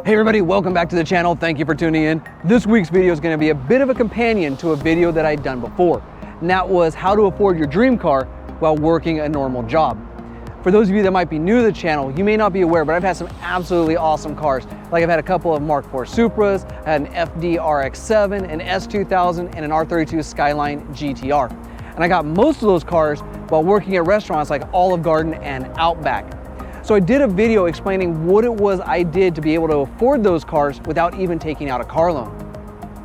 Hey everybody, welcome back to the channel. Thank you for tuning in. This week's video is going to be a bit of a companion to a video that I'd done before. And that was how to afford your dream car while working a normal job. For those of you that might be new to the channel, you may not be aware, but I've had some absolutely awesome cars. Like I've had a couple of Mark IV Supras, I had an FD RX-7, an S2000, and an R32 Skyline GTR. And I got most of those cars while working at restaurants like Olive Garden and Outback. So I did a video explaining what it was I did to be able to afford those cars without even taking out a car loan.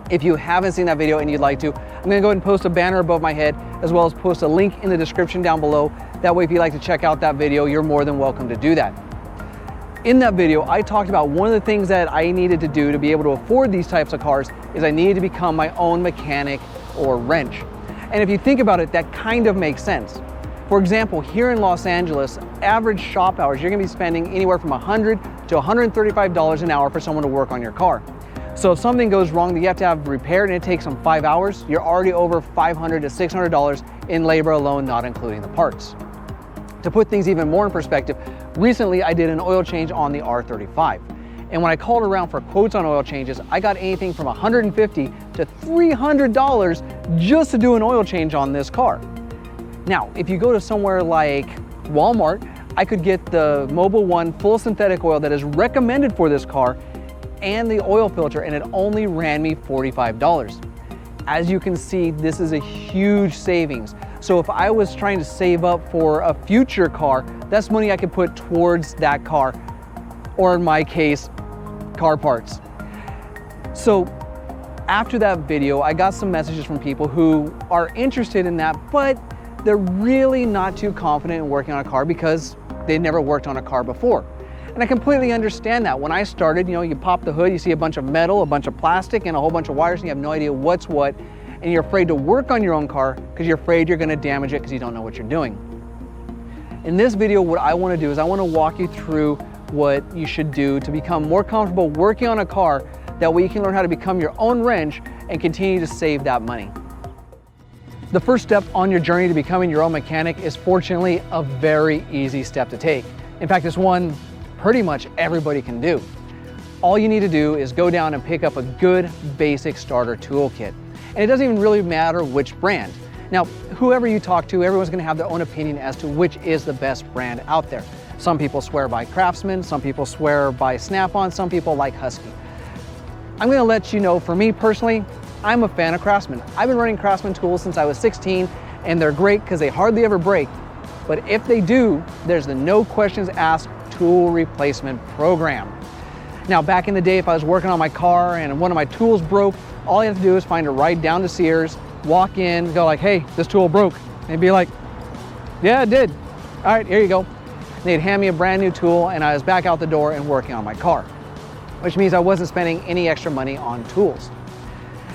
If you haven't seen that video and you'd like to, I'm gonna go ahead and post a banner above my head, as well as post a link in the description down below. That way, if you'd like to check out that video, you're more than welcome to do that. In that video, I talked about one of the things that I needed to do to be able to afford these types of cars is I needed to become my own mechanic or wrench. And if you think about it, that kind of makes sense. For example, here in Los Angeles, average shop hours, you're gonna be spending anywhere from $100 to $135 an hour for someone to work on your car. So if something goes wrong that you have to have repaired and it takes them 5 hours, you're already over $500 to $600 in labor alone, not including the parts. To put things even more in perspective, recently I did an oil change on the R35. And when I called around for quotes on oil changes, I got anything from $150 to $300 just to do an oil change on this car. Now, if you go to somewhere like Walmart, I could get the Mobil 1 full synthetic oil that is recommended for this car and the oil filter, and it only ran me $45. As you can see, this is a huge savings. So if I was trying to save up for a future car, that's money I could put towards that car, or in my case, car parts. So after that video, I got some messages from people who are interested in that, but they're really not too confident in working on a car because they never worked on a car before. And I completely understand that. When I started, you pop the hood, you see a bunch of metal, a bunch of plastic, and a whole bunch of wires, and you have no idea what's what, and you're afraid to work on your own car because you're afraid you're gonna damage it because you don't know what you're doing. In this video, what I wanna do is I wanna walk you through what you should do to become more comfortable working on a car. That way you can learn how to become your own wrench and continue to save that money. The first step on your journey to becoming your own mechanic is fortunately a very easy step to take. In fact, it's one pretty much everybody can do. All you need to do is go down and pick up a good basic starter toolkit. And it doesn't even really matter which brand. Now, whoever you talk to, everyone's gonna have their own opinion as to which is the best brand out there. Some people swear by Craftsman, some people swear by Snap-on, some people like Husky. I'm gonna let you know, for me personally, I'm a fan of Craftsman. I've been running Craftsman tools since I was 16, and they're great because they hardly ever break. But if they do, there's the no questions asked tool replacement program. Now, back in the day, if I was working on my car and one of my tools broke, all I have to do is find a ride down to Sears, walk in, go like, hey, this tool broke. And they'd be like, yeah, it did. All right, here you go. And they'd hand me a brand new tool, and I was back out the door and working on my car, which means I wasn't spending any extra money on tools.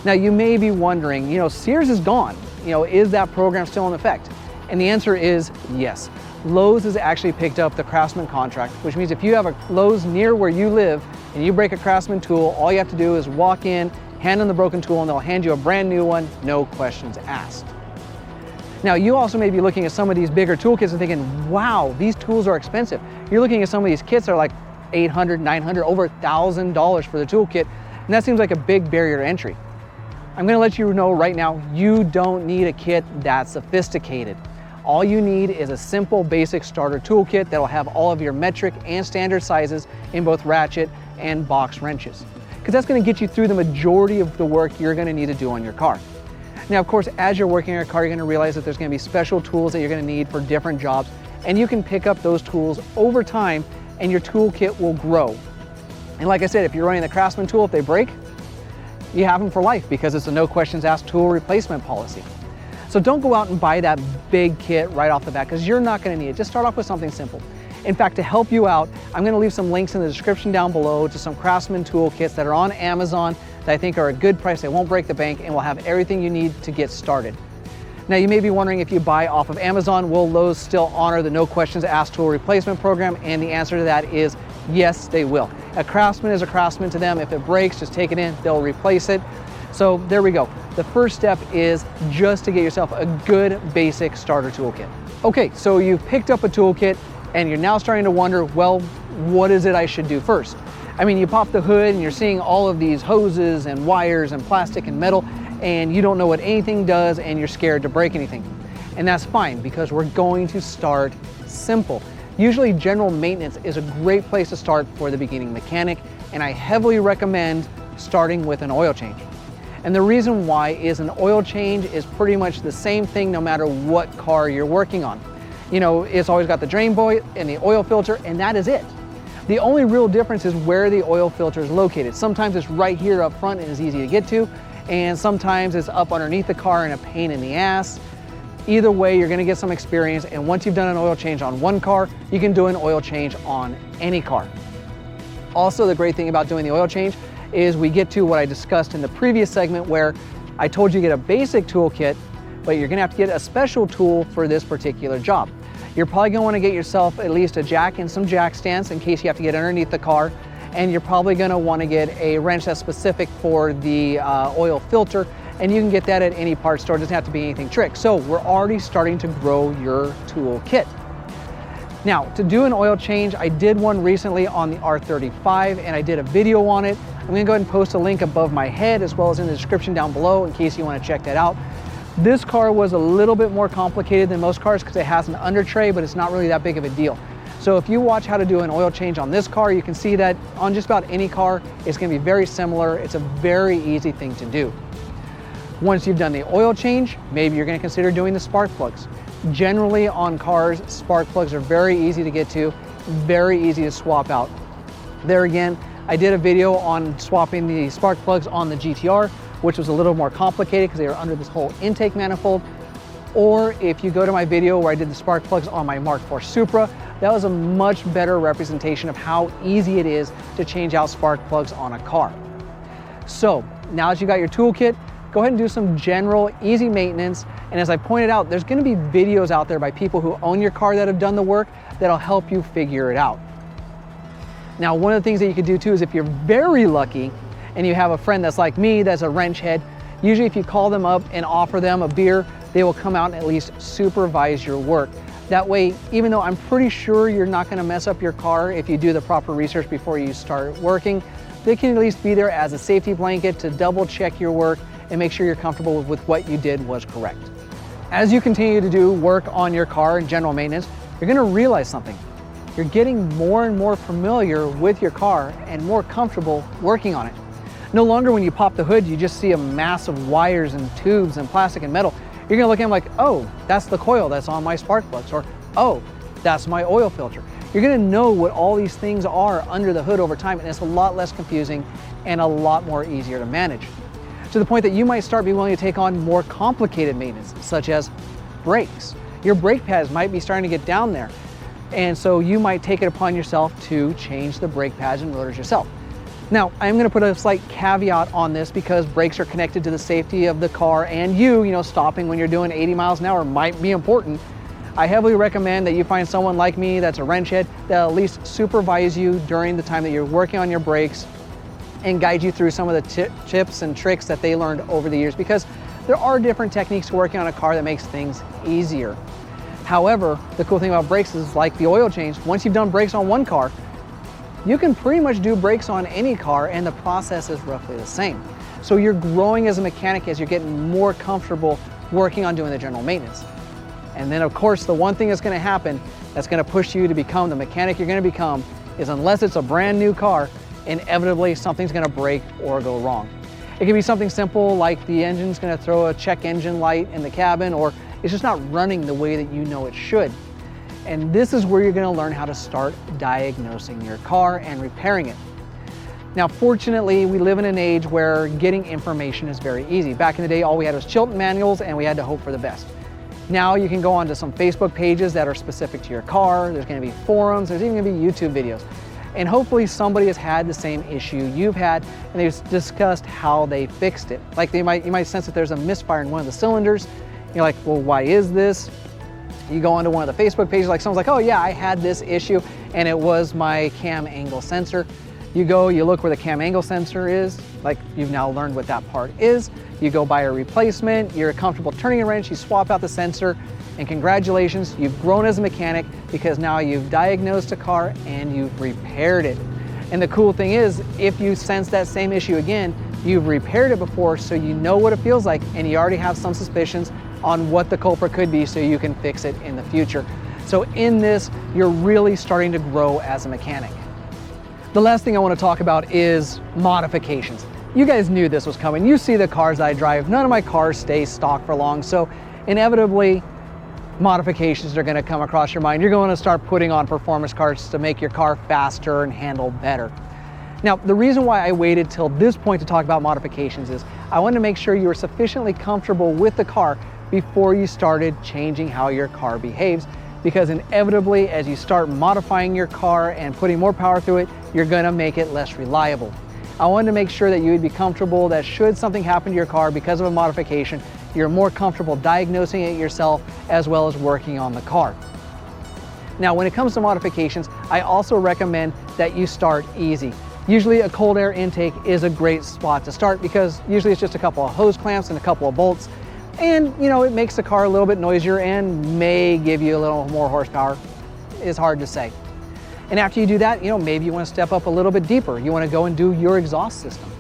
Now you may be wondering, Sears is gone. Is that program still in effect? And the answer is yes. Lowe's has actually picked up the Craftsman contract, which means if you have a Lowe's near where you live and you break a Craftsman tool, all you have to do is walk in, hand them the broken tool, and they'll hand you a brand new one, no questions asked. Now you also may be looking at some of these bigger toolkits and thinking, wow, these tools are expensive. You're looking at some of these kits that are like $800, $900, over $1,000 for the toolkit, and that seems like a big barrier to entry. I'm gonna let you know right now, you don't need a kit that sophisticated. All you need is a simple basic starter toolkit that'll have all of your metric and standard sizes in both ratchet and box wrenches. Because that's gonna get you through the majority of the work you're gonna need to do on your car. Now, of course, as you're working on your car, you're gonna realize that there's gonna be special tools that you're gonna need for different jobs, and you can pick up those tools over time and your toolkit will grow. And like I said, if you're running the Craftsman tool, if they break, you have them for life because it's a no questions asked tool replacement policy. So don't go out and buy that big kit right off the bat because you're not gonna need it. Just start off with something simple. In fact, to help you out, I'm gonna leave some links in the description down below to some Craftsman toolkits that are on Amazon that I think are a good price. They won't break the bank and will have everything you need to get started. Now you may be wondering, if you buy off of Amazon, will Lowe's still honor the no questions asked tool replacement program? And the answer to that is yes, they will. A Craftsman is a Craftsman to them. If it breaks, just take it in, they'll replace it. So there we go. The first step is just to get yourself a good basic starter toolkit. Okay, so you've picked up a toolkit and you're now starting to wonder, well, what is it I should do first? I mean, you pop the hood and you're seeing all of these hoses and wires and plastic and metal, and you don't know what anything does and you're scared to break anything. And that's fine, because we're going to start simple. Usually general maintenance is a great place to start for the beginning mechanic, and I heavily recommend starting with an oil change. And the reason why is an oil change is pretty much the same thing no matter what car you're working on. You know, it's always got the drain boy and the oil filter, and that is it. The only real difference is where the oil filter is located. Sometimes it's right here up front and is easy to get to, and sometimes it's up underneath the car and a pain in the ass. Either way, you're gonna get some experience, and once you've done an oil change on one car, you can do an oil change on any car. Also, the great thing about doing the oil change is we get to what I discussed in the previous segment, where I told you to get a basic toolkit, but you're gonna have to get a special tool for this particular job. You're probably gonna wanna get yourself at least a jack and some jack stands in case you have to get underneath the car, and you're probably gonna wanna get a wrench that's specific for the oil filter, and you can get that at any parts store. It doesn't have to be anything trick. So we're already starting to grow your tool kit. Now, to do an oil change, I did one recently on the R35, and I did a video on it. I'm gonna go ahead and post a link above my head as well as in the description down below in case you wanna check that out. This car was a little bit more complicated than most cars because it has an under tray, but it's not really that big of a deal. So if you watch how to do an oil change on this car, you can see that on just about any car, it's gonna be very similar. It's a very easy thing to do. Once you've done the oil change, maybe you're gonna consider doing the spark plugs. Generally on cars, spark plugs are very easy to get to, very easy to swap out. There again, I did a video on swapping the spark plugs on the GTR, which was a little more complicated because they were under this whole intake manifold. Or if you go to my video where I did the spark plugs on my Mark IV Supra, that was a much better representation of how easy it is to change out spark plugs on a car. So now that you got your toolkit, go ahead and do some general easy maintenance. And as I pointed out, there's gonna be videos out there by people who own your car that have done the work that'll help you figure it out. Now, one of the things that you could do too is if you're very lucky and you have a friend that's like me, that's a wrench head, usually if you call them up and offer them a beer, they will come out and at least supervise your work. That way, even though I'm pretty sure you're not gonna mess up your car if you do the proper research before you start working, they can at least be there as a safety blanket to double check your work and make sure you're comfortable with what you did was correct. As you continue to do work on your car and general maintenance, you're gonna realize something. You're getting more and more familiar with your car and more comfortable working on it. No longer when you pop the hood, you just see a mass of wires and tubes and plastic and metal. You're gonna look at them like, oh, that's the coil that's on my spark plugs, or oh, that's my oil filter. You're gonna know what all these things are under the hood over time, and it's a lot less confusing and a lot more easier to manage. To the point that you might start being willing to take on more complicated maintenance, such as brakes. Your brake pads might be starting to get down there, and so you might take it upon yourself to change the brake pads and rotors yourself. Now, I'm going to put a slight caveat on this because brakes are connected to the safety of the car, and you know, stopping when you're doing 80 miles an hour might be important. I heavily recommend that you find someone like me that's a wrench head that'll at least supervise you during the time that you're working on your brakes and guide you through some of the tips and tricks that they learned over the years, because there are different techniques to working on a car that makes things easier. However, the cool thing about brakes is like the oil change. Once you've done brakes on one car, you can pretty much do brakes on any car and the process is roughly the same. So you're growing as a mechanic as you're getting more comfortable working on doing the general maintenance. And then of course, the one thing that's gonna happen that's gonna push you to become the mechanic you're gonna become is, unless it's a brand new car, inevitably something's gonna break or go wrong. It can be something simple like the engine's gonna throw a check engine light in the cabin, or it's just not running the way that you know it should. And this is where you're gonna learn how to start diagnosing your car and repairing it. Now, fortunately, we live in an age where getting information is very easy. Back in the day, all we had was Chilton manuals and we had to hope for the best. Now you can go onto some Facebook pages that are specific to your car. There's gonna be forums, there's even gonna be YouTube videos. And hopefully somebody has had the same issue you've had and they've discussed how they fixed it. Like you might sense that there's a misfire in one of the cylinders. You're like, well, why is this? You go onto one of the Facebook pages, like someone's like, oh yeah, I had this issue and it was my cam angle sensor. You go, you look where the cam angle sensor is, like you've now learned what that part is. You go buy a replacement, you're comfortable turning a wrench, you swap out the sensor, and congratulations, you've grown as a mechanic because now you've diagnosed a car and you've repaired it. And the cool thing is, if you sense that same issue again, you've repaired it before, so you know what it feels like, and you already have some suspicions on what the culprit could be, so you can fix it in the future. So in this, you're really starting to grow as a mechanic. The last thing I want to talk about is modifications. You guys knew this was coming. You see the cars I drive. None of my cars stay stock for long, so inevitably modifications are going to come across your mind. You're going to start putting on performance cars to make your car faster and handle better. Now, the reason why I waited till this point to talk about modifications is I wanted to make sure you were sufficiently comfortable with the car before you started changing how your car behaves, because inevitably as you start modifying your car and putting more power through it, you're going to make it less reliable. I wanted to make sure that you would be comfortable that should something happen to your car because of a modification, you're more comfortable diagnosing it yourself as well as working on the car. Now, when it comes to modifications, I also recommend that you start easy. Usually a cold air intake is a great spot to start because usually it's just a couple of hose clamps and a couple of bolts. And you know, it makes the car a little bit noisier and may give you a little more horsepower. It's hard to say. And after you do that, you know, maybe you want to step up a little bit deeper. You want to go and do your exhaust system.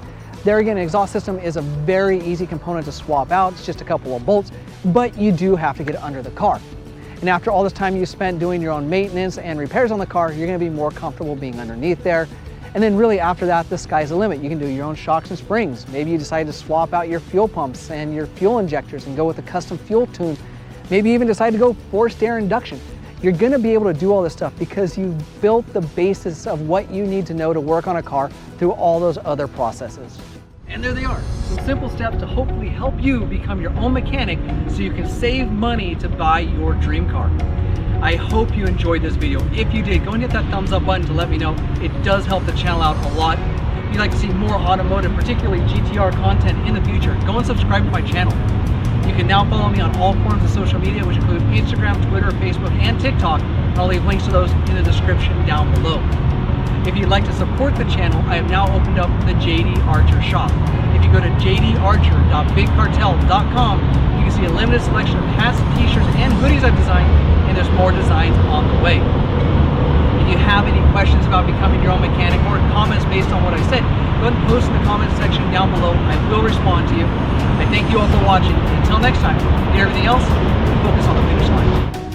There again, an exhaust system is a very easy component to swap out. It's just a couple of bolts, but you do have to get under the car. And after all this time you spent doing your own maintenance and repairs on the car, you're going to be more comfortable being underneath there. And then really after that, the sky's the limit. You can do your own shocks and springs. Maybe you decide to swap out your fuel pumps and your fuel injectors and go with a custom fuel tune. Maybe you even decide to go forced air induction. You're going to be able to do all this stuff because you've built the basis of what you need to know to work on a car through all those other processes. And there they are, some simple steps to hopefully help you become your own mechanic so you can save money to buy your dream car. I hope you enjoyed this video. If you did, go and hit that thumbs up button to let me know. It does help the channel out a lot. If you'd like to see more automotive, particularly GTR content in the future, go and subscribe to my channel. You can now follow me on all forms of social media, which include Instagram, Twitter, Facebook, and TikTok. And I'll leave links to those in the description down below. If you'd like to support the channel, I have now opened up the JD Archer shop. If you go to jdarcher.bigcartel.com, you can see a limited selection of hats, t-shirts, and hoodies I've designed, and there's more designs on the way. If you have any questions about becoming your own mechanic or comments based on what I said, go ahead and post in the comments section down below. I will respond to you. I thank you all for watching. Until next time, do everything else, focus on the finish line.